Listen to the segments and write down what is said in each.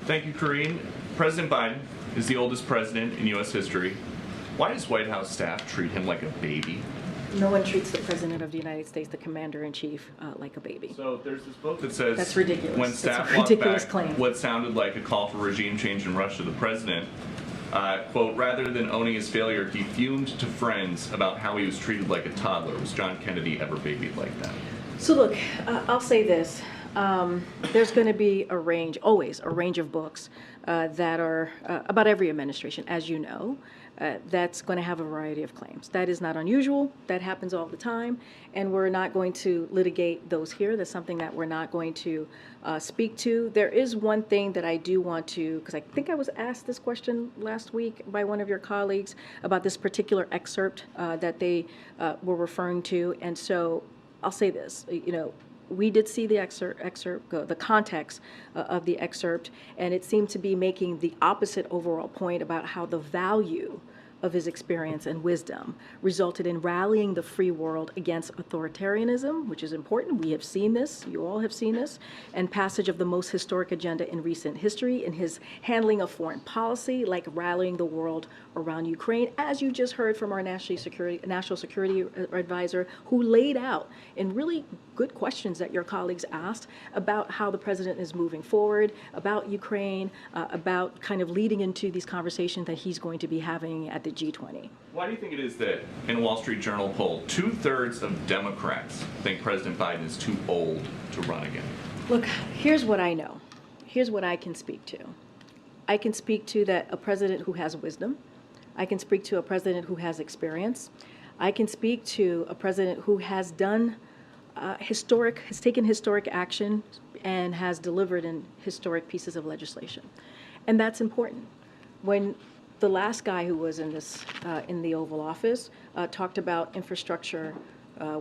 Thank you, Karine. President Biden is the oldest president in U.S. history. Why does White House staff treat him like a baby? No one treats the President of the United States, the Commander-in-Chief, like a baby. So there's this book that says That's ridiculous. When That's staff a walked ridiculous back claim. what sounded like a call for regime change in Russia, the president, quote, rather than owning his failure, he fumed to friends about how he was treated like a toddler. Was John Kennedy ever babied like that? So look, I'll say this. There's going to be always a range of books that are about every administration, as you know, that's going to have a variety of claims. That is not unusual. That happens all the time, and we're not going to litigate those here. That's something that we're not going to speak to. There is one thing that I do want to, because I think I was asked this question last week by one of your colleagues about this particular excerpt that they were referring to, and so I'll say this, we did see the excerpt, the context of the excerpt, and it seemed to be making the opposite overall point about how the value of his experience and wisdom resulted in rallying the free world against authoritarianism, which is important. We have seen this, you all have seen this, and passage of the most historic agenda in recent history in his handling of foreign policy, like rallying the world around Ukraine, as you just heard from our national security advisor, who laid out in really good questions that your colleagues asked about how the president is moving forward, about Ukraine, about kind of leading into these conversations that he's going to be having at the G20. Why do you think it is that in a Wall Street Journal poll, 2/3 of Democrats think President Biden is too old to run again? Look, here's what I know. Here's what I can speak to. I can speak to that a president who has wisdom. I can speak to a president who has experience. I can speak to a president who has done has taken historic action and has delivered in historic pieces of legislation. And that's important. When the last guy who was in this, in the Oval Office talked about infrastructure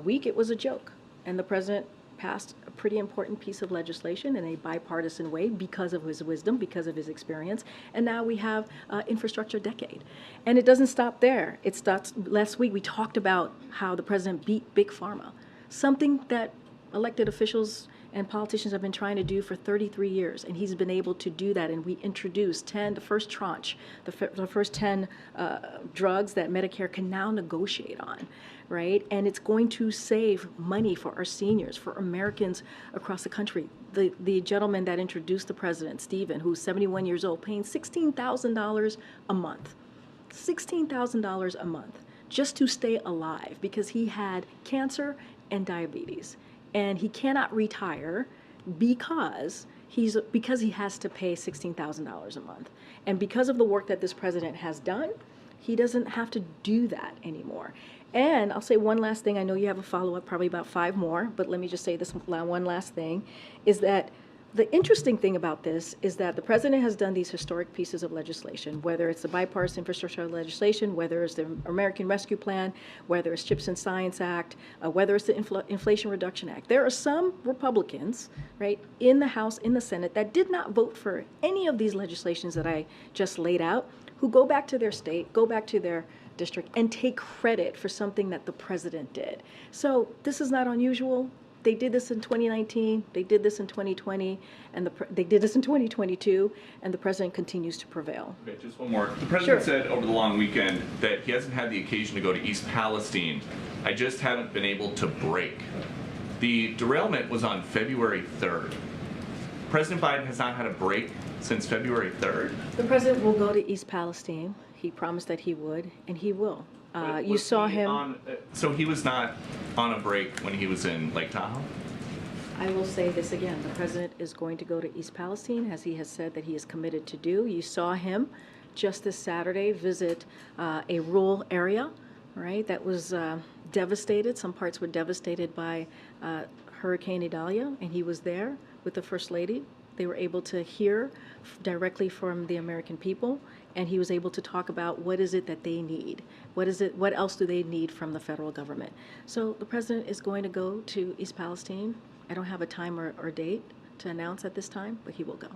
week, it was a joke. And the president passed a pretty important piece of legislation in a bipartisan way because of his wisdom, because of his experience. And now we have infrastructure decade. And it doesn't stop there. It starts, last week we talked about how the president beat Big Pharma, something that elected officials and politicians have been trying to do for 33 years, and he's been able to do that. And we introduced the first tranche, the first 10 drugs that Medicare can now negotiate on, right? And it's going to save money for our seniors, for Americans across the country. The gentleman that introduced the president, Stephen, who's 71 years old, paying $16,000 a month, $16,000 a month, just to stay alive because he had cancer and diabetes. And he cannot retire because he has to pay $16,000 a month. And because of the work that this president has done, he doesn't have to do that anymore. And I'll say one last thing. I know you have a follow-up, probably about 5 more, but let me just say this one last thing, is that the interesting thing about this is that the president has done these historic pieces of legislation, whether it's the bipartisan infrastructure legislation, whether it's the American Rescue Plan, whether it's CHIPS and Science Act, whether it's the Inflation Reduction Act. There are some Republicans, right, in the House, in the Senate, that did not vote for any of these legislations that I just laid out, who go back to their state, go back to their district, and take credit for something that the president did. So this is not unusual. They did this in 2019, they did this in 2020, and they did this in 2022, and the president continues to prevail. Okay, just one more. The president said over the long weekend that he hasn't had the occasion to go to East Palestine. I just haven't been able to break. The derailment was on February 3rd. President Biden has not had a break since February 3rd. The president will go to East Palestine. He promised that he would, and he will. You saw him. So he was not on a break when he was in Lake Tahoe? I will say this again. The president is going to go to East Palestine, as he has said that he is committed to do. You saw him just this Saturday visit a rural area, right, that was devastated. Some parts were devastated by Hurricane Idalia, and he was there with the First Lady. They were able to hear directly from the American people, and he was able to talk about what is it that they need. What else do they need from the federal government? So the president is going to go to East Palestine. I don't have a time or date to announce at this time, but he will go.